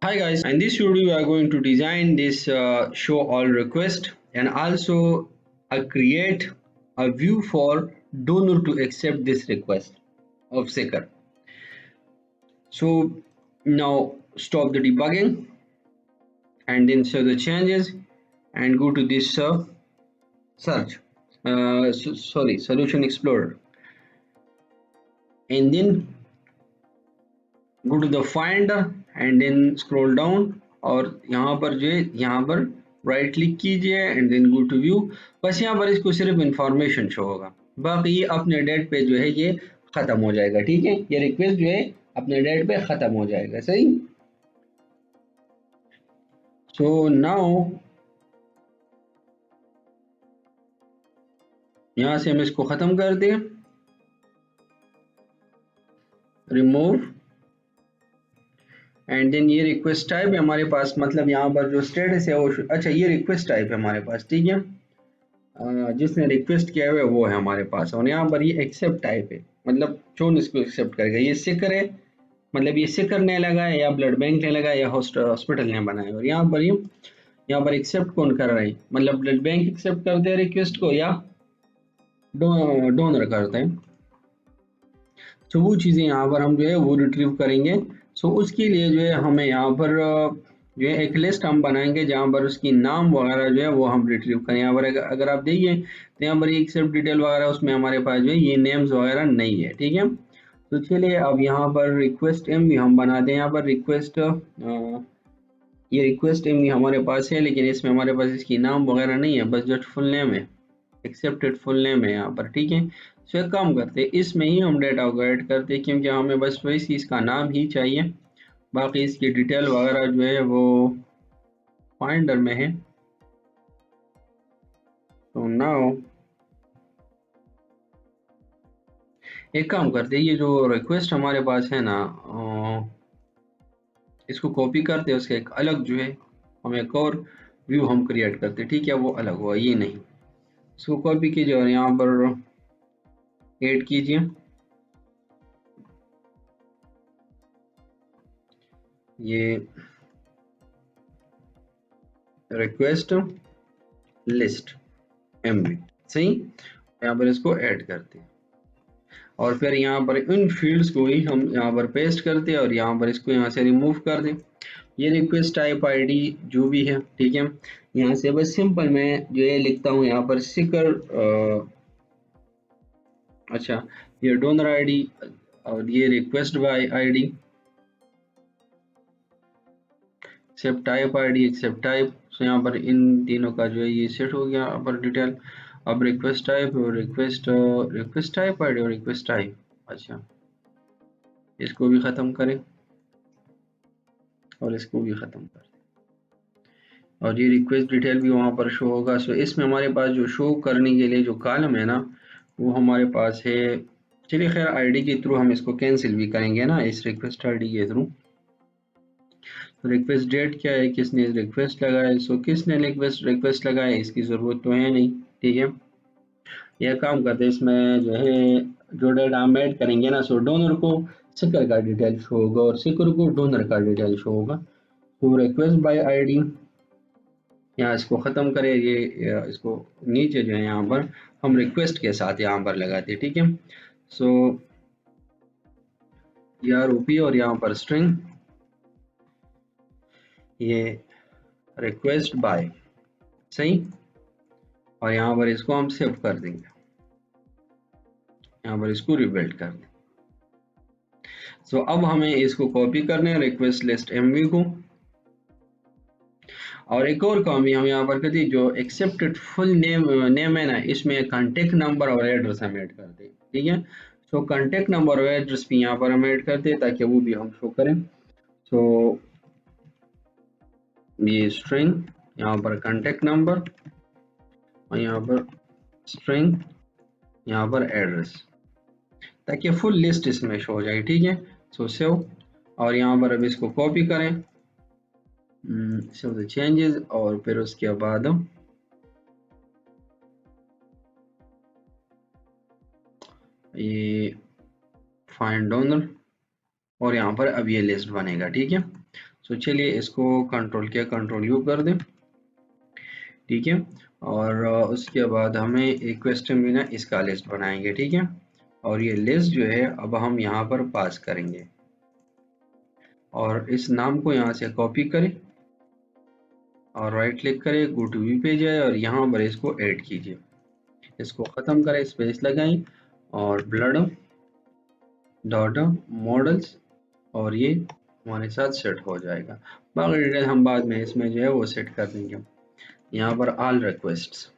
Hi guys, in this video we are going to design this show all request and also create a view for donor to accept this request of Seeker. So now stop the debugging and then save the changes and go to this search, solution explorer, and then go to the finder and then scroll down और यहाँ पर जो है यहाँ पर right click कीजिए and then go to view. बस यहाँ पर इसको सिर्फ इंफॉर्मेशन शो होगा, बाकी ये अपने डेट पे जो है ये खत्म हो जाएगा। ठीक है, ये रिक्वेस्ट जो है अपने डेट पे खत्म हो जाएगा। सही, सो नाउ यहाँ से हम इसको खत्म कर दें, रिमूव एंड देन ये रिक्वेस्ट टाइप है हमारे पास, मतलब यहाँ पर जो स्टेटस है वो अच्छा ये रिक्वेस्ट टाइप है हमारे पास। ठीक है, जिसने रिक्वेस्ट किया हुआ है वो है हमारे पास, और यहाँ पर ये एक्सेप्ट टाइप है, मतलब कौन इसको एक्सेप्ट करेगा। ये सिकर है, मतलब ये सिकर ने लगा है या ब्लड बैंक ने लगा है या हॉस्पिटल ने बनाया। और यहाँ पर यहाँ पर एक्सेप्ट कौन कर रहा है, मतलब ब्लड बैंक एक्सेप्ट करते हैं रिक्वेस्ट को या डोनर करते हैं। तो वो चीज़ें यहाँ पर हम जो है वो रिट्रीव करेंगे। सो उसके लिए जो है हमें यहाँ पर जो है एक लिस्ट हम बनाएंगे जहाँ पर उसकी नाम वगैरह जो है वो हम रिट्रीव करें। यहाँ पर अगर आप देखिए तो यहाँ पर एक्सेप्ट डिटेल वगैरह उसमें हमारे पास जो है ये नेम्स वगैरह नहीं है। ठीक है, तो चलिए अब यहाँ पर रिक्वेस्ट एम भी हम बनाते हैं। यहाँ पर रिक्वेस्ट ये रिक्वेस्ट एम भी हमारे पास है, लेकिन इसमें हमारे पास इसकी नाम वगैरह नहीं है, बस जस्ट फुल नेम है, एक्सेप्टेड फुल नेम है यहाँ पर। ठीक है, सो एक काम करते हैं इसमें ही हम डेटा को ऐड करते हैं, क्योंकि हमें बस वही इसका नाम ही चाहिए, बाकी इसकी डिटेल वगैरह जो है वो फाइंडर में है। तो नाउ एक काम करते हैं, ये जो रिक्वेस्ट हमारे पास है ना इसको कॉपी करते हैं, उसका एक अलग जो है हम एक और व्यू हम क्रिएट करते हैं। ठीक है, वो अलग हुआ, ये नहीं। इसको कॉपी कीजिए और यहाँ पर ऐड कीजिए, ये रिक्वेस्ट लिस्ट एमवी। सही, यहाँ पर इसको ऐड करते हैं और फिर यहाँ पर इन फील्ड्स को ही हम यहाँ पर पेस्ट करते हैं और यहाँ पर इसको यहाँ से रिमूव कर दें। ये रिक्वेस्ट टाइप आईडी जो भी है, ठीक है, यहाँ से बस सिंपल मैं जो है लिखता हूँ यहाँ पर सिकर अच्छा ये डोनर आईडी और ये request by ID, accept type ID, accept type. So यहाँ पर इन तीनों का जो है ये सेट हो गया यहाँ पर डिटेल। अब रिक्वेस्ट टाइप और रिक्वेस्ट टाइप आईडी और रिक्वेस्ट टाइप, अच्छा इसको भी ख़त्म करें और इसको भी ख़त्म करें और ये रिक्वेस्ट डिटेल भी वहाँ पर शो होगा। सो इसमें हमारे पास जो शो करने के लिए जो कॉलम है ना वो हमारे पास है। चलिए खैर आईडी के थ्रू हम इसको कैंसिल भी करेंगे ना, इस रिक्वेस्ट आईडी के थ्रू। तो रिक्वेस्ट डेट क्या है, किसने रिक्वेस्ट लगाया, सो किसने रिक्वेस्ट लगाया इसकी ज़रूरत तो है नहीं। ठीक है, यह काम करते इसमें जो है जो डेटा हम ऐड करेंगे ना, सो डोनर को सिकर का डिटेल शो होगा और सिकर को डोनर का डिटेल शो होगा। तो रिक्वेस्ट बाय आईडी यहाँ इसको ख़त्म करें, ये इसको नीचे जो है यहाँ पर हम रिक्वेस्ट के साथ यहाँ पर लगाते हैं। ठीक है, सो ROP और यहाँ पर स्ट्रिंग, ये रिक्वेस्ट बाय, सही, और यहाँ पर इसको हम सेव कर देंगे, यहाँ पर इसको रिबिल्ड कर दें। सो अब हमें इसको कॉपी करना है रिक्वेस्ट लिस्ट MV को, और एक और काम भी हम यहाँ पर करते हैं, जो एक्सेप्टेड फुल नेम है ना इसमें कॉन्टेक्ट नंबर और एड्रेस हम ऐड करते हैं। ठीक है, सो कॉन्टेक्ट नंबर और एड्रेस भी यहाँ पर हम ऐड करते हैं ताकि वो भी हम शो करें। सो ये स्ट्रिंग यहाँ पर कॉन्टेक्ट नंबर और यहाँ पर स्ट्रिंग यहाँ पर एड्रेस, ताकि फुल लिस्ट इसमें शो हो जाए। ठीक है, सो सेव, और यहाँ पर अब इसको कॉपी करें, सेव द चेंजेस, और फिर उसके बाद ये फाइंड डोनर और यहाँ पर अब ये लिस्ट बनेगा। ठीक है, सो चलिए इसको कंट्रोल किया, कंट्रोल यू कर दें, ठीक है। और उसके बाद हमें एक क्वेश्चन भी ना इसका लिस्ट बनाएंगे, ठीक है। और ये लिस्ट जो है अब हम यहाँ पर पास करेंगे और इस नाम को यहाँ से कॉपी करें और राइट क्लिक करें, गो टू व्यू पे जाए और यहाँ पर इसको ऐड कीजिए। इसको ख़त्म करें, स्पेस लगाएं और ब्लड डॉट मॉडल्स, और ये हमारे साथ सेट हो जाएगा। बाकी डिटेल हम बाद में इसमें जो है वो सेट कर देंगे। यहाँ पर ऑल रिक्वेस्ट्स,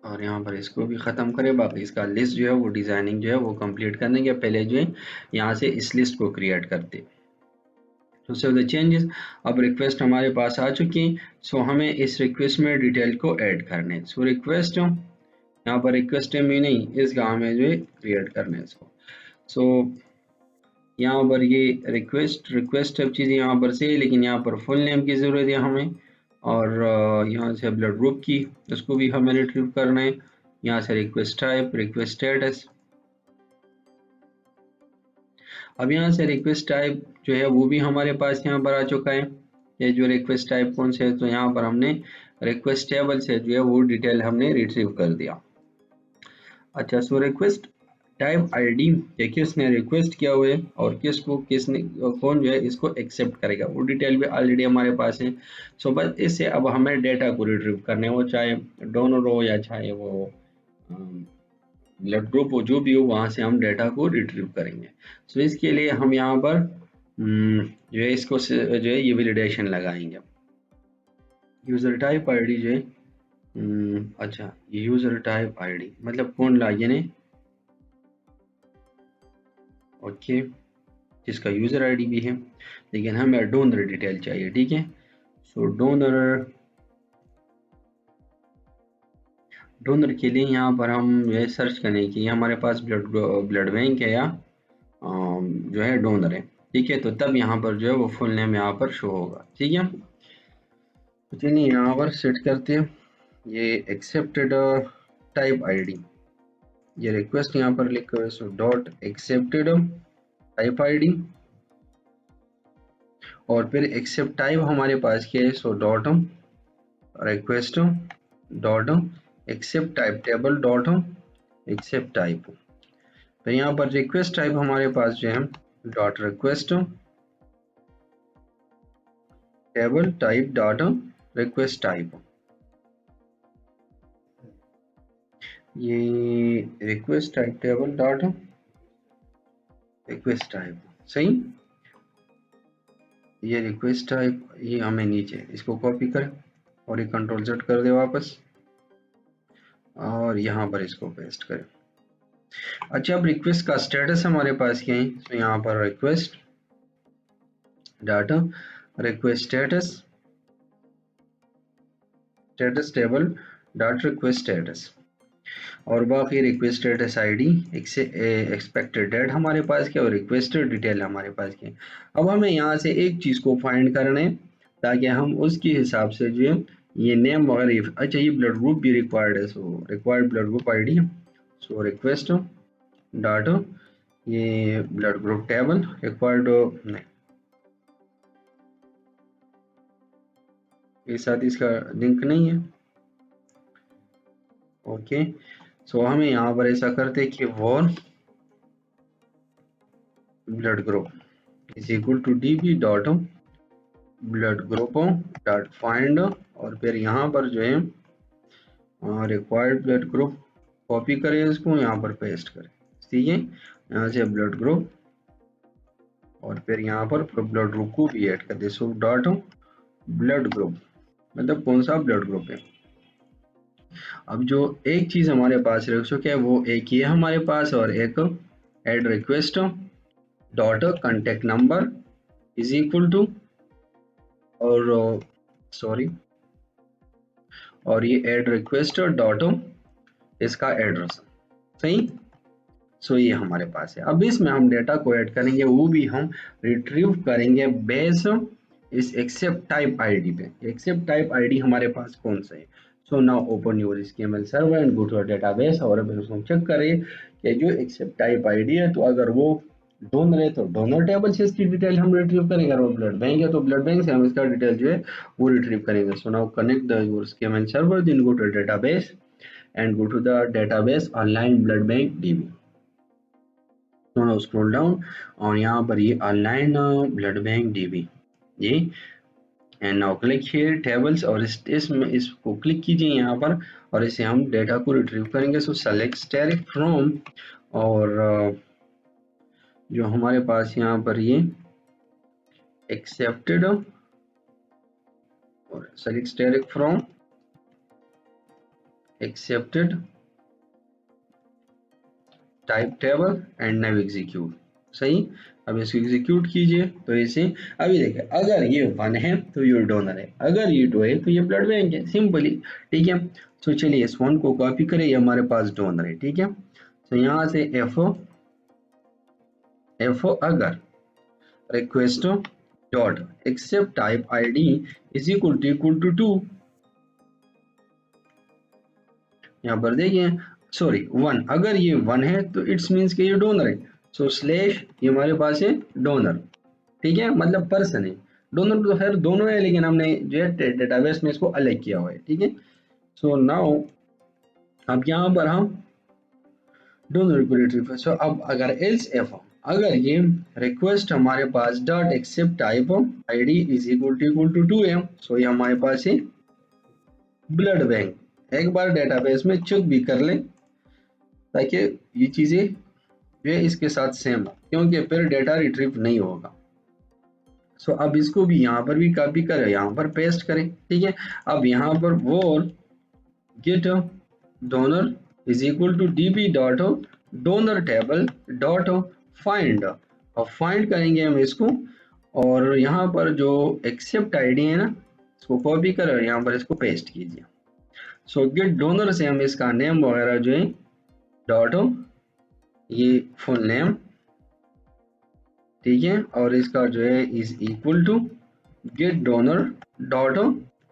और यहाँ पर इसको भी ख़त्म करें। बाकी इसका लिस्ट जो है वो डिज़ाइनिंग जो है वो कंप्लीट करने के पहले जो है यहाँ से इस लिस्ट को क्रिएट करते। तो सेव द चेंजेस, अब रिक्वेस्ट हमारे पास आ चुकी हैं। सो हमें इस रिक्वेस्ट में डिटेल को ऐड करने, सो रिक्वेस्ट यहाँ पर रिक्वेस्ट में नहीं, इसका हमें जो है क्रिएट करना है इसको। सो यहाँ पर ये रिक्वेस्ट सब चीज़ें यहाँ पर से, लेकिन यहाँ पर फुल नेम की ज़रूरत है हमें, और यहाँ से ब्लड ग्रुप की, उसको भी हमें रिट्रीव करना है। यहाँ से रिक्वेस्ट टाइप, रिक्वेस्ट स्टेटस। अब यहाँ से रिक्वेस्ट टाइप जो है वो भी हमारे पास यहाँ पर आ चुका है। ये जो रिक्वेस्ट टाइप कौन से है, तो यहाँ पर हमने रिक्वेस्ट टेबल से जो है वो डिटेल हमने रिट्रीव कर दिया। अच्छा, सो रिक्वेस्ट टाइप आईडी कि किसने रिक्वेस्ट किया हुआ है और किसको किसने कौन जो है इसको एक्सेप्ट करेगा, वो डिटेल भी ऑलरेडी हमारे पास है। सो बस इससे अब हमें डेटा को रिट्रीव करने, वो चाहे डोनर हो या चाहे वो ब्लड ग्रुप हो, जो भी हो, वहाँ से हम डेटा को रिट्रीव करेंगे। सो इसके लिए हम यहाँ पर जो है इसको जो है ये वैलिडेशन लगाएंगे। यूज़र टाइप आईडी जो है अच्छा, यूज़र टाइप आईडी मतलब कौन लागे ने, ओके, जिसका यूज़र आईडी भी है, लेकिन हमें डोनर डिटेल चाहिए, ठीक है। सो डोनर के लिए यहाँ पर हम जो है सर्च करें कि हमारे पास ब्लड बैंक है या जो है डोनर है, ठीक है। तो तब यहाँ पर जो है वो फुल नेम यहाँ पर शो होगा, ठीक है। तो चलिए यहाँ पर सेट करते हैं ये एक्सेप्टेड टाइप आईडी, ये रिक्वेस्ट यहाँ पर लिखा हुआ है। So dot accepted type ID, और फिर एक्सेप्ट टाइप हमारे पास क्या है, so dot request dot accept type table dot accept type. तो यहाँ पर रिक्वेस्ट टाइप हमारे पास जो है dot request table type dot request type, ये request type table dot request type, सही। ये रिक्वेस्ट टाइप ये हमें नीचे इसको कॉपी करें और ये कंट्रोल जेड कर दे वापस, और यहाँ पर इसको पेस्ट करें। अच्छा, अब रिक्वेस्ट का स्टेटस हमारे पास क्या है, तो यहाँ पर request data request status table dot request status, और बाकी request status ID expected date हमारे पास क्या, और रिक्वेस्टेड डिटेल हमारे पास क्या। अब हमें यहाँ से एक चीज़ को फाइंड करना है ताकि हम उसके हिसाब से जो है ये नेम वगैरह, अच्छा ये ब्लड ग्रुप भी रिक्वायर्ड है, so required blood group ID, so request dot ये ब्लड ग्रुप टेबल रिक्वायर्ड नहीं, ये साथ इसका लिंक नहीं है, ओके। सो हमें यहाँ पर ऐसा करते हैं कि var blood group is equal to db dot blood group dot find, और फिर यहाँ पर जो है रिक्वायर्ड ब्लड ग्रुप कॉपी करें, इसको यहाँ पर पेस्ट करें, ठीक है। यहाँ से ब्लड ग्रुप और फिर यहाँ पर ब्लड ग्रुप को भी ऐड कर दे, सो डॉट ब्लड ग्रुप मतलब कौन सा ब्लड ग्रुप है। अब जो एक चीज हमारे पास रख चुके हैं वो एक ये हमारे पास, और एक ad request dot contact number is equal to, और सॉरी, और ये एड रिक्वेस्ट डॉट इसका एड्रेस, सही। सो ये हमारे पास है। अब इसमें हम डेटा को ऐड करेंगे, वो भी हम रिट्रीव करेंगे बेस इस एक्सेप्ट टाइप आईडी पे। एक्सेप्ट टाइप आईडी हमारे पास कौन सा है, so now open your HTML server and go to database, और अब उसको चेक करें कि जो एक्सेप्ट टाइप आईडी है, तो अगर वो डोनर है तो डोनर टेबल से इसकी डिटेल हम रिट्रीव करेंगे, और ब्लड बैंक है तो ब्लड बैंक से हम इसका डिटेल जो है वो रिट्रीव करेंगे। So now connect the your schema and server, then go to database and go to the database online blood bank db। तो now scroll down और यहाँ पर ये online blood bank db ये, and now click here tables, और इसमें इसको click कीजिए यहाँ पर और इसे हम डेटा को रिट्रीव करेंगे। सो सेलेक्ट स्टैटिक फ्रॉम, और जो हमारे पास यहाँ पर ये एक्सेप्टेड, और select static from accepted type table and now execute. सही, अब इसको एग्जीक्यूट कीजिए तो इसे अभी देखिए, अगर ये 1 है तो ये डोनर है, अगर ये 2 है तो ये ब्लड बैंक है, सिंपली। ठीक है, तो चलिए इस 1 को कॉपी करें, ये हमारे पास डोनर है। ठीक है, तो यहाँ से एफओ अगर request dot accept type ID is equal to 2, यहाँ पर देखिए सॉरी 1, अगर ये 1 है तो इट्स मीन्स कि ये डोनर है। सो स्लैश ये हमारे पास है डोनर। ठीक है, मतलब पर्सन है, डोनर तो खैर दोनों है, लेकिन हमने जो है डेटाबेस में इसको अलग किया हुआ है। ठीक है, सो नाउ अब यहाँ पर हम डोनर को रिट्रीव। सो अब अगर एल्स एफ, अगर ये रिक्वेस्ट हमारे पास dot accept type ID is equal to 2 है, सो ये हमारे पास है ब्लड बैंक। एक बार डेटाबेस में चेक भी कर लें ताकि ये चीजें जो है इसके साथ सेम हो, क्योंकि फिर डेटा रिट्रीव नहीं होगा। सो अब इसको भी यहाँ पर भी कॉपी करें, यहाँ पर पेस्ट करें। ठीक है, अब यहाँ पर वो get donor is equal to db dot donor table dot find, और फाइंड करेंगे हम इसको, और यहाँ पर जो एक्सेप्ट आईडी है ना इसको कॉपी करें और यहाँ पर इसको पेस्ट कीजिए। सो गेट डोनर से हम इसका नेम वगैरह जो है डॉट ये फुल नेम, ठीक है, और इसका जो है is equal to get donor dot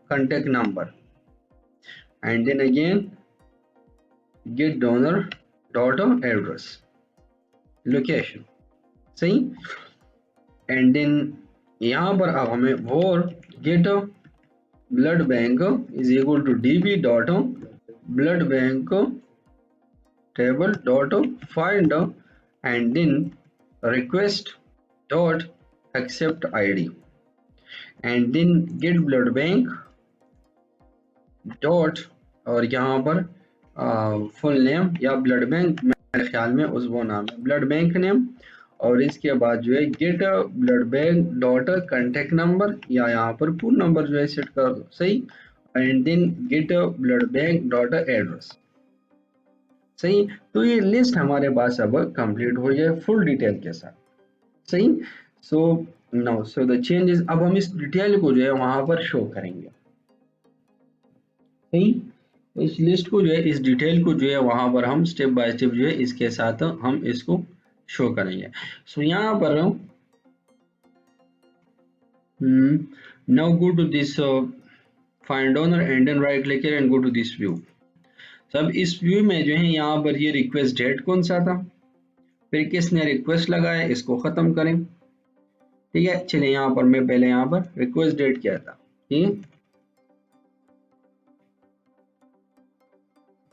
contact number, and then again get donor dot address location. सही, एंड देन यहाँ पर अब हमें वो get blood bank is equal to db dot blood bank table dot find and then request dot accept id and then get blood bank dot, और यहाँ पर full name या ब्लड बैंक, मेरे ख्याल में उस वो नाम है ब्लड बैंक नेम, और इसके बाद जो है get blood bank dot contact number, या यहाँ पर पूर्ण नंबर जो है सेट कर दो। सही, and then get blood bank dot address. सही, तो ये लिस्ट हमारे पास अब कंप्लीट हो जाए फुल डिटेल के साथ। सही, so now so the changes, अब हम इस डिटेल को जो है वहां पर शो करेंगे। सही, इस लिस्ट को जो है, इस डिटेल को जो है वहां पर हम स्टेप बाय स्टेप जो है इसके साथ हम इसको शो करेंगे। सो यहाँ पर now go to this find donor and then right click and go to this view. सब इस व्यू में जो है यहाँ पर ये रिक्वेस्ट डेट कौन सा था, फिर किसने रिक्वेस्ट लगाया, इसको खत्म करें। ठीक है, चलिए यहाँ पर मैं पहले यहाँ पर रिक्वेस्ट डेट क्या था, ठीक,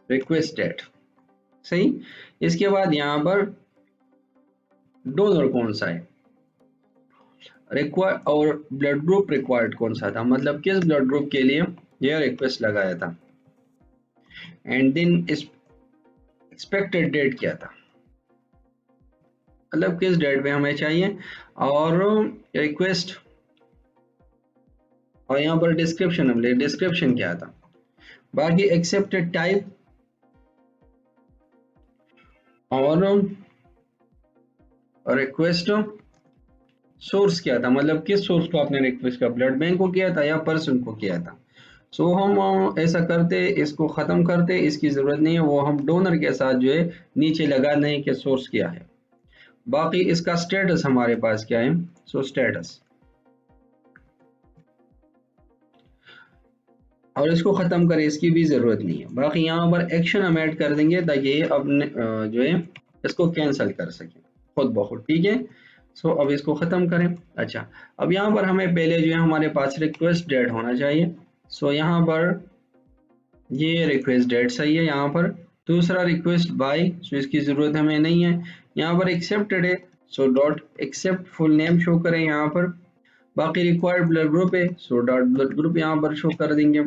रिक्वेस्ट डेट। सही, इसके बाद यहाँ पर डोनर कौन सा है, रिक्वायर्ड, और ब्लड ग्रुप रिक्वायर्ड कौन सा था, मतलब किस ब्लड ग्रुप के लिए यह रिक्वेस्ट लगाया था, एंड देन एक्सपेक्टेड डेट क्या था, मतलब किस डेट पे हमें चाहिए, और रिक्वेस्ट, और यहाँ पर डिस्क्रिप्शन हम ले, डिस्क्रिप्शन क्या था, बाकी एक्सेप्टेड टाइप, और रिक्वेस्ट सोर्स क्या था, मतलब किस सोर्स को आपने रिक्वेस्ट किया, ब्लड बैंक को किया था या पर्सन को किया था। सो हम ऐसा करते, इसको खत्म करते, इसकी जरूरत नहीं है, वो हम डोनर के साथ जो है नीचे लगा दें कि सोर्स क्या है। बाकी इसका स्टेटस हमारे पास क्या है, सो स्टेटस, और इसको खत्म करें, इसकी भी जरूरत नहीं है। बाकी यहाँ पर एक्शन हम ऐड कर देंगे ताकि ये अपने जो है इसको कैंसिल कर सके खुद ब खुद, ठीक है। सो अब इसको ख़त्म करें। अच्छा, अब यहाँ पर हमें पहले जो है हमारे पास रिक्वेस्ट डेट होना चाहिए। सो यहाँ पर ये रिक्वेस्ट डेट सही है यहाँ पर। दूसरा रिक्वेस्ट बाय, सो इसकी ज़रूरत हमें नहीं है। यहाँ पर एक्सेप्टेड है, so dot accept full name show करें यहाँ पर। बाकी रिक्वायर्ड ब्लड ग्रुप है, सो डॉट ब्लड ग्रुप यहाँ पर शो कर देंगे।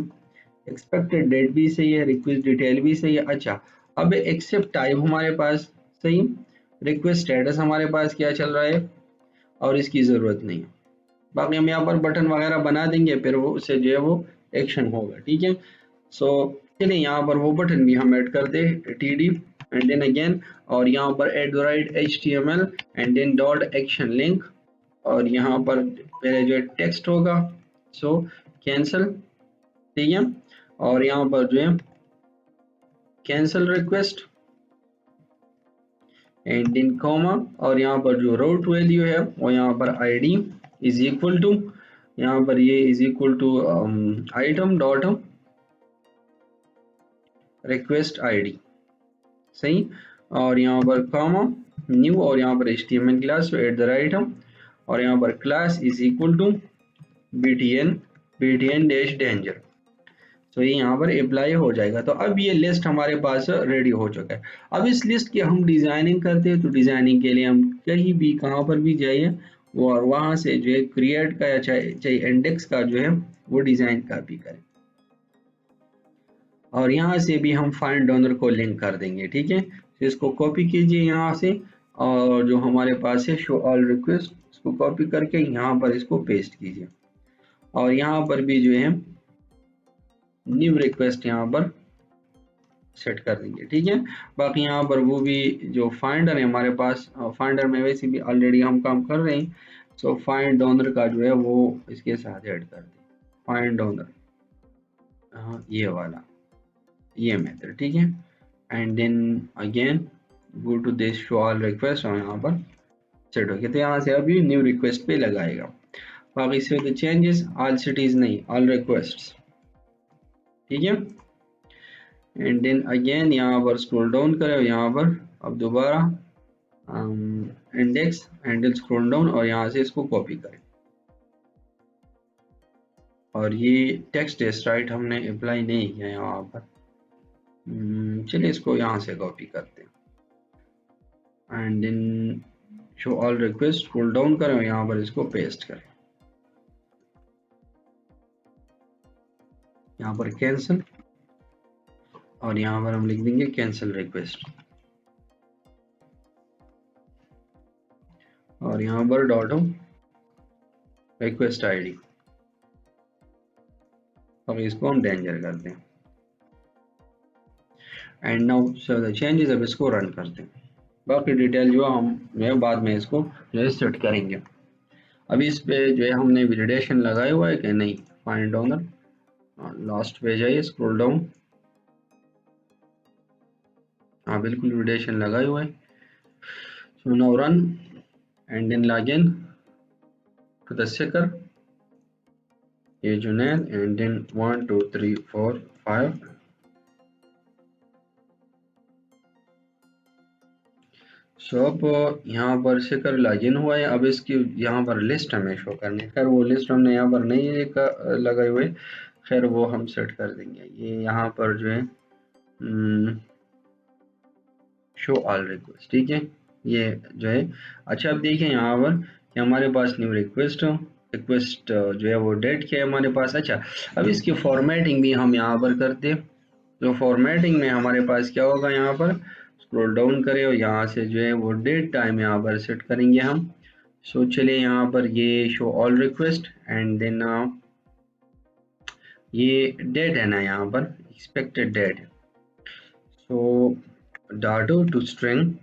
एक्सपेक्टेड डेट भी सही है, रिक्वेस्ट डिटेल भी सही है। अच्छा, अब एक्सेप्ट टाइप हमारे पास सही, रिक्वेस्ट स्टेटस हमारे पास क्या चल रहा है और इसकी ज़रूरत नहीं है। बाकी हम यहाँ पर बटन वगैरह बना देंगे, फिर वो उससे जो है वो एक्शन होगा, ठीक है। सो चलिए यहाँ पर वो बटन भी हम ऐड कर दे, td एंड देन अगेन, और यहाँ पर @HTML and then dot action link, और यहाँ पर पहले जो है टेक्स्ट होगा, सो कैंसल, ठीक है। और यहाँ पर जो है cancel request and then comma, और यहाँ पर जो रूट वैल्यू है वो यहाँ पर id इज इक्वल टू, यहाँ पर ये is equal to item dot request id, सही। और यहाँ पर कॉमा न्यू, और यहाँ पर HTML class at the right, और यहाँ पर class is equal to btn dash danger. तो ये यहाँ पर अप्लाई हो जाएगा। तो अब ये लिस्ट हमारे पास रेडी हो चुका है। अब इस लिस्ट की हम डिजाइनिंग करते हैं, तो डिजाइनिंग के लिए हम कहीं भी कहाँ पर भी जाइए और वहाँ से जो है क्रिएट का या चाहे इंडेक्स का जो है वो डिजाइन कॉपी करें, और यहाँ से भी हम फाइंड डोनर को लिंक कर देंगे, ठीक है। तो इसको कॉपी कीजिए यहाँ से, और जो हमारे पास है शो ऑल रिक्वेस्ट, इसको कॉपी करके यहाँ पर इसको पेस्ट कीजिए, और यहाँ पर भी जो है न्यू रिक्वेस्ट यहाँ पर सेट कर देंगे, ठीक है। बाकी यहाँ पर वो भी जो फाइंडर है हमारे पास, फाइंडर में वैसे भी ऑलरेडी हम काम कर रहे हैं, सो फाइंड डोनर का जो है वो इसके साथ ऐड कर दें, फाइंड डोनर, हाँ ये वाला, ये मेथड, ठीक है। And then again go to this show all request, और यहाँ पर सेट हो गया। तो यहाँ से अभी न्यू रिक्वेस्ट पे लगाएगा। बाकी से द चेंजेस ऑल सिटीज नहीं, ऑल रिक्वेस्ट्स, ठीक है। एंड देन अगेन यहाँ पर स्क्रॉल डाउन करें, यहाँ पर अब दोबारा इंडेक्स हैंडल स्क्रॉल डाउन, और यहाँ से इसको कॉपी करें, और ये टेक्स्ट इज राइट हमने अप्लाई नहीं किया यहाँ पर। चलिए इसको यहाँ से कॉपी करते हैं, and then show all request, scroll down करें और यहाँ पर इसको पेस्ट करें, यहाँ पर कैंसिल, और यहाँ पर हम लिख देंगे कैंसिल रिक्वेस्ट, और यहाँ पर डॉट रिक्वेस्ट आईडी, और इसको हम डेंजर करते हैं। And now so the changes, अब इसको रन करते हैं। बाकी डिटेल जो हम बाद में इसको सेट करेंगे। अभी इस पे जो है हमने वैलिडेशन लगाया हुआ है कि नहीं, फाइंड डोनर, लास्ट पे जाइए, स्क्रॉल डाउन, हाँ बिल्कुल वैलिडेशन लगाया हुआ है। So now run and then log in to the seeker, ये जुनैद, एंड देन 1 2 3 4 5, सो अब यहाँ पर सेकर लॉगिन हुआ है। अब इसकी यहाँ पर लिस्ट हमें शो करनी है, खैर वो लिस्ट हमने यहाँ पर नहीं लगाए हुए, खैर वो हम सेट कर देंगे। ये यहाँ पर जो है शो ऑल रिक्वेस्ट, ठीक है, ये जो है। अच्छा अब देखिए यहाँ पर कि हमारे पास न्यू रिक्वेस्ट जो है वो डेट क्या है हमारे पास। अच्छा, अब इसकी फॉर्मेटिंग भी हम यहाँ पर करते हैं। तो फॉर्मेटिंग में हमारे पास क्या होगा, यहाँ पर स्क्रॉल डाउन करें और यहाँ से जो है वो डेट टाइम यहाँ पर सेट करेंगे हम। सो चलिए यहाँ पर ये show all request, and then ये डेट है ना यहाँ पर expected date, so dot to string,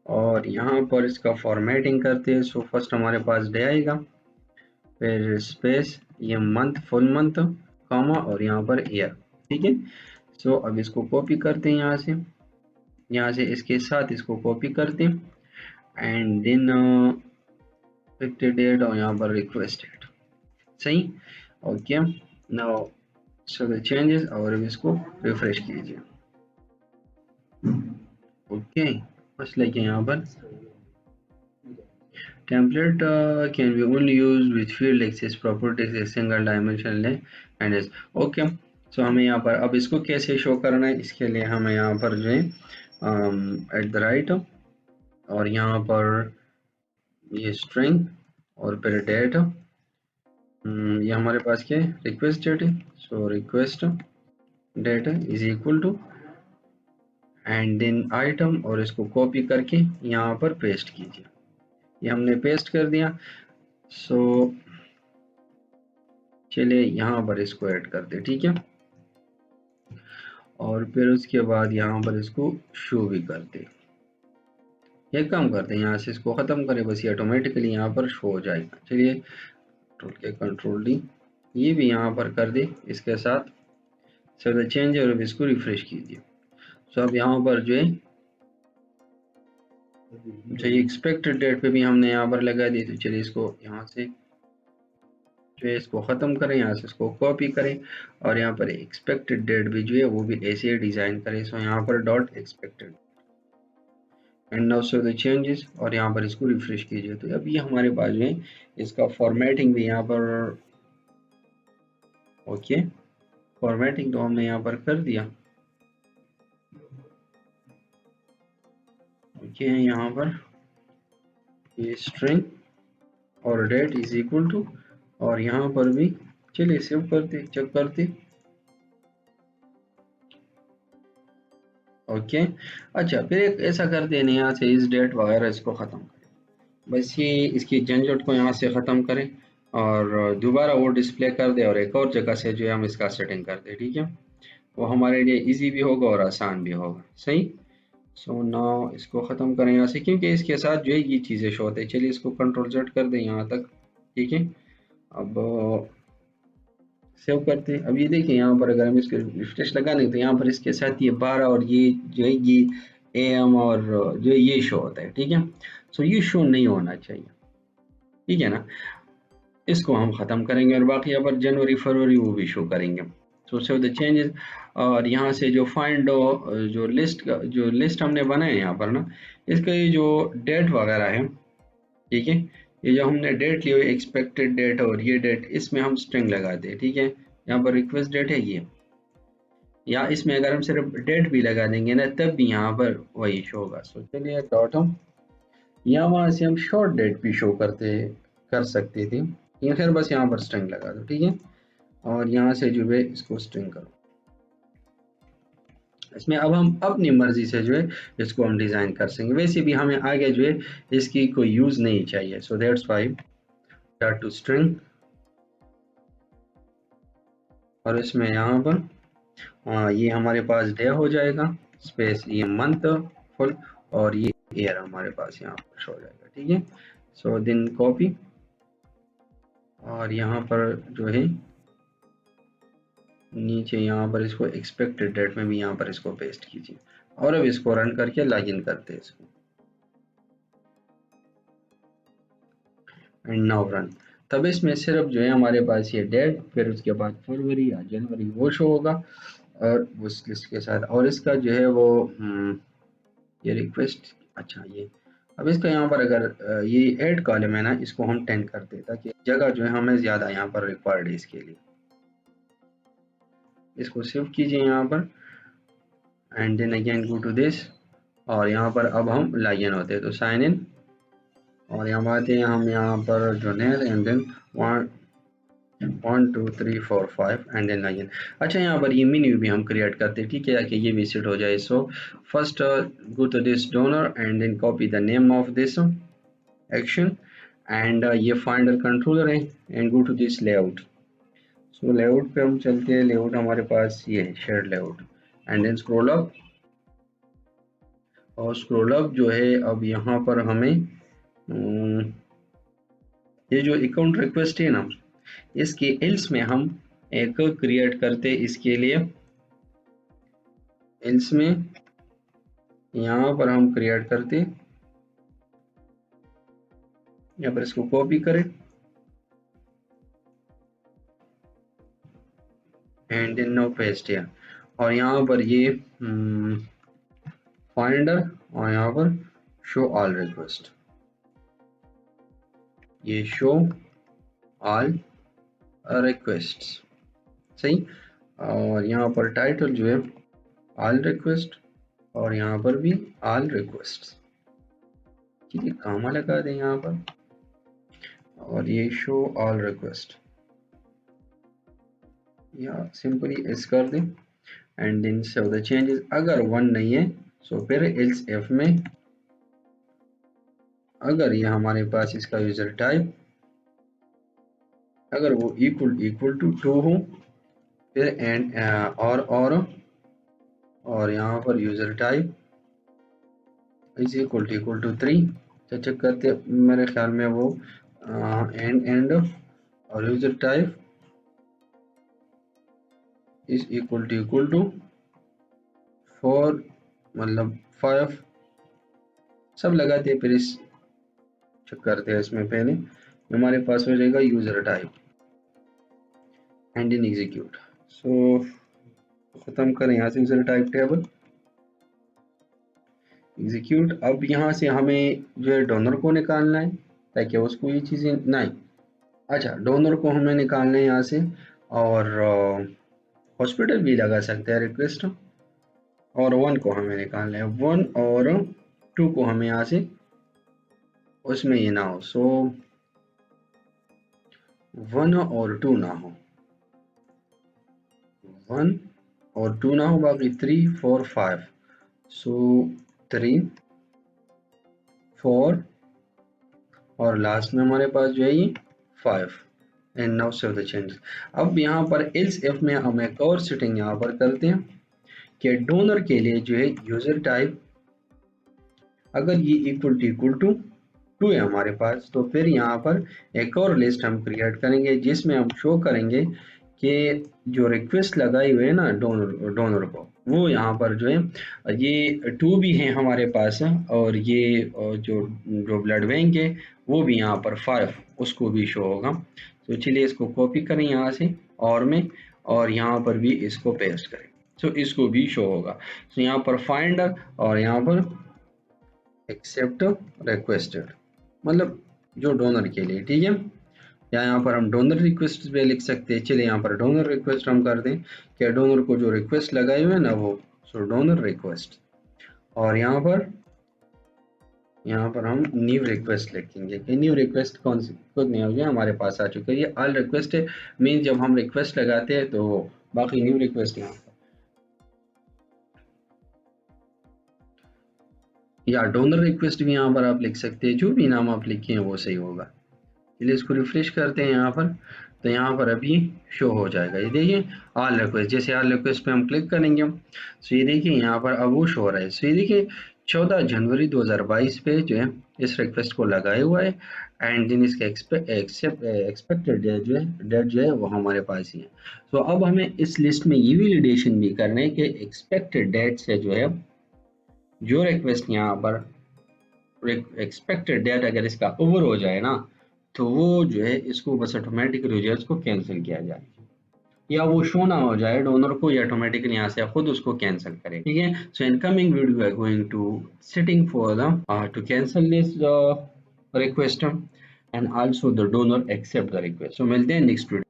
और यहाँ पर इसका फॉर्मेटिंग करते हैं। सो फर्स्ट हमारे पास डे आएगा, फिर स्पेस, ये मंथ, फुल मंथ, कॉमा, और यहाँ पर ईयर, ठीक है। सो अब इसको कॉपी करते हैं यहाँ से इसके साथ इसको कॉपी करते हैं, एंड देन एक्सपेक्टेड डेट, और यहाँ पर रिक्वेस्ट डेट, सही। Okay, now so the changes, और इसको रिफ्रेश कीजिए। ओके, मसले के यहाँ पर template can be only used with field access properties a single dimension and is okay. सो हमें यहाँ पर अब इसको कैसे शो करना है, इसके लिए हमें यहाँ पर जो है एट द राइट और यहाँ पर ये स्ट्रिंग और फिर डेट, ये हमारे पास क्या है, रिक्वेस्ट डेट है। सो request date is equal to and then item और इसको कॉपी करके यहाँ पर पेस्ट कीजिए। ये हमने पेस्ट कर दिया। सो चलिए यहाँ पर इसको ऐड कर दे, ठीक है, और फिर उसके बाद यहाँ पर इसको शो भी कर दे। ये काम करते हैं, यहाँ से इसको ख़त्म करें, बस ये ऑटोमेटिकली यहाँ पर शो हो जाएगा। चलिए कंट्रोल डी, ये भी यहाँ पर कर दे इसके साथ। सो द चेंज और इसको रिफ्रेश कीजिए। सो अब यहाँ पर जो है एक्सपेक्टेड डेट पे भी हमने यहाँ पर लगा दी। तो चलिए इसको यहाँ से जो है इसको ख़त्म करें, यहाँ से इसको कॉपी करें और यहाँ पर एक्सपेक्टेड डेट भी जो है वो भी ऐसे डिज़ाइन करें। सो यहाँ पर dot expected and now so the changes और यहाँ पर इसको रिफ्रेश कीजिए। तो अब ये हमारे पास जो है इसका फॉर्मेटिंग भी यहाँ पर ओके, फॉर्मेटिंग तो हमने यहाँ पर कर दिया। ओके यहाँ पर ये स्ट्रिंग और डेट इज इक्वल टू और यहाँ पर भी चलिए सेव करते चेक करते। ओके अच्छा, फिर एक ऐसा करते हैं यहाँ से इस डेट वगैरह इसको ख़त्म करें, बस ये इसकी झंझट को यहाँ से ख़त्म करें और दोबारा वो डिस्प्ले कर दे और एक और जगह से जो है हम इसका सेटिंग कर दे, ठीक है, वो हमारे लिए इजी भी होगा और आसान भी होगा। सही। सो नाउ इसको ख़त्म करें यहाँ से, क्योंकि इसके साथ जो है ये चीज़ें शो होते हैं। चलिए इसको कंट्रोल जेड कर दें यहाँ तक, ठीक है। अब सेव करते हैं। अब ये देखिए यहाँ पर अगर हम इसको रिफ्रेश लगा दें तो यहाँ पर इसके साथ ये 12 और ये जो है ये AM और जो है ये शो होता है, ठीक है। सो ये शो नहीं होना चाहिए, ठीक है ना। इसको हम ख़त्म करेंगे और बाकी यहाँ पर जनवरी फरवरी वो भी शो करेंगे। सो सेव द चेंजेस और यहाँ से जो फाइंड जो लिस्ट हमने बनाए हैं यहाँ पर ना, इसका ये जो डेट वगैरह है, ठीक है, ये जो हमने डेट ली हुई एक्सपेक्टेड डेट और ये डेट, इसमें हम स्ट्रिंग लगाते हैं, ठीक है। यहाँ पर रिक्वेस्ट डेट है ये, या इसमें अगर हम सिर्फ डेट भी लगा देंगे ना तब भी यहाँ पर वही शो होगा। सो चलिए डॉट हम यहाँ वहाँ से हम शॉर्ट डेट भी शो कर सकते थे, या फिर बस यहाँ पर स्ट्रिंग लगा दो, ठीक है, और यहाँ से जो है इसको स्ट्रिंग करो। इसमें अब हम अपनी मर्जी से जो है इसको हम डिज़ाइन कर सकेंगे। वैसे भी हमें आगे जो है इसकी कोई यूज़ नहीं चाहिए। So that's why dot to string और इसमें यहाँ पर ये हमारे पास डे हो जाएगा, स्पेस ये मंथ फुल और ये ईयर हमारे पास यहाँ पर शो हो जाएगा, ठीक है। सो देन कॉपी और यहाँ पर जो है नीचे यहाँ पर इसको एक्सपेक्टेड डेट में भी यहाँ पर इसको पेस्ट कीजिए और अब इसको रन करके लॉगिन करते हैं इसको एंड नाउ रन। तब इसमें सिर्फ जो है हमारे पास ये डेट, फिर उसके बाद फरवरी या जनवरी वो शो होगा और उस लिस्ट के साथ, और इसका जो है वो ये रिक्वेस्ट, अच्छा ये अब इसका यहाँ पर अगर ये ऐड कॉलम है ना, इसको हम 10 करते ताकि जगह जो है हमें ज़्यादा यहाँ पर रिक्वायर्ड है इसके लिए। इसको सेव कीजिए यहाँ पर and then again go to this और यहाँ पर अब हम लॉगिन होते हैं। तो साइन इन और यहाँ आते हैं हम यहाँ पर जोनेल and then 1 2 3 4 5 and then login. अच्छा यहाँ पर ये मेन्यू भी हम क्रिएट करते हैं, ठीक है, कि ये भी सेट हो जाए। So first go to this donor and then copy the name of this action and ये फाइंडर कंट्रोलर है and go to this layout. So layout पे हम चलते हैं, लेआउट हमारे पास ये है share layout and then scroll up और स्क्रॉल अप जो है अब यहाँ पर हमें ये जो अकाउंट रिक्वेस्ट है ना, इसके एल्स में हम एक क्रिएट करते इसके लिए। एल्स में यहाँ पर हम क्रिएट करते, यहाँ पर इसको कॉपी करें and then now paste here और यहाँ पर ये फाइंडर और यहाँ पर शो ऑल रिक्वेस्ट, ये शो ऑल रिक्वेस्ट, सही। और यहाँ पर टाइटल जो है ऑल रिक्वेस्ट और यहाँ पर भी ऑल रिक्वेस्ट, ठीक है, कामा लगा दें यहाँ पर और ये शो ऑल रिक्वेस्ट या सिंपली इस कर दें and then save the changes. अगर 1 नहीं है सो फिर एल्स इफ में अगर ये हमारे पास इसका यूजर टाइप अगर वो इक्वल टू 2 हो फिर एंड और यहाँ पर user type is equal to 3। तो चेक करते मेरे ख्याल में वो एंड और user type is equal to 4 मतलब 5 सब लगाते हैं। फिर इस चेक करते हैं, इसमें पहले हमारे पास हो जाएगा user type and in execute. So खत्म करें यहाँ से यूजर टाइप टेबल एग्जीक्यूट। अब यहाँ से हमें जो है डोनर को निकालना है ताकि उसको ये चीज़ें नहीं, अच्छा डोनर को हमें निकालना है यहाँ से और हॉस्पिटल भी लगा सकते हैं रिक्वेस्ट और 1 को हमें निकालना है, 1 और 2 को हमें यहाँ से उसमें ये ना हो, सो 1 और 2 ना हो, 1 और 2 ना हो, बाकी 3 4 5, सो 3 4 और लास्ट में हमारे पास जो है ये 5 and now save the changes. अब यहाँ पर एल्स इफ में हम एक और सेटिंग यहाँ पर करते हैं कि डोनर के लिए जो है यूजर टाइप अगर ये इक्वल टू 2 है हमारे पास तो फिर यहाँ पर एक और लिस्ट हम क्रिएट करेंगे जिसमें हम शो करेंगे कि जो रिक्वेस्ट लगाई हुई है ना डोनर को वो यहाँ पर जो है ये 2 भी हैं हमारे पास और ये जो जो ब्लड बैंक है वो भी यहाँ पर 5 उसको भी शो होगा। तो चलिए इसको कॉपी करें यहाँ से और में और यहाँ पर भी इसको पेस्ट करें तो इसको भी शो होगा। तो यहाँ पर फाइंडर और यहाँ पर एक्सेप्ट रिक्वेस्टेड मतलब जो डोनर के लिए, ठीक है, या यहाँ पर हम डोनर रिक्वेस्ट भी लिख सकते हैं। चलिए यहाँ पर डोनर रिक्वेस्ट हम कर दें कि डोनर को जो रिक्वेस्ट लगाए हुए है ना वो, सो डोनर रिक्वेस्ट और यहाँ पर हम न्यू रिक्वेस्ट लिखेंगे कि न्यू रिक्वेस्ट कौन सी खुद नहीं हो गया हमारे पास आ चुका है, ये ऑल रिक्वेस्ट है। मीन जब हम रिक्वेस्ट लगाते हैं तो बाकी न्यू रिक्वेस्ट यहाँ या डोनर रिक्वेस्ट भी यहाँ पर आप लिख सकते हैं, जो भी नाम आप लिखे हैं वो सही होगा। चलिए इसको रिफ्रेश करते हैं यहाँ पर, तो यहाँ पर अभी शो हो जाएगा। ये देखिए ऑल रिक्वेस्ट, जैसे ऑल रिक्वेस्ट पे हम क्लिक करेंगे सो ये देखिए यहाँ पर अब वो शो हो रहा है। सो ये देखिए 14 जनवरी 2022 पे जो है इस रिक्वेस्ट को लगाया हुआ है एंड दिन इसका एक्सपेक्टेड डेट जो है वो हमारे पास ही है। तो अब हमें इस लिस्ट में ये वैलिडेशन भी करना है कि एक्सपेक्टेड डेट से जो है जो रिक्वेस्ट यहाँ पर एक्सपेक्टेड डेट अगर इसका ओवर हो जाए ना तो वो जो है इसको बस ऑटोमेटिकली जो है इसको कैंसिल किया जाए या वो शो ना हो जाए डोनर को या ऑटोमेटिकली यहाँ से खुद उसको कैंसिल करे, ठीक है। So in coming video we are going to setting for the to cancel this request and also the donor accept the request. So मिलते हैं नेक्स्ट वीडियो।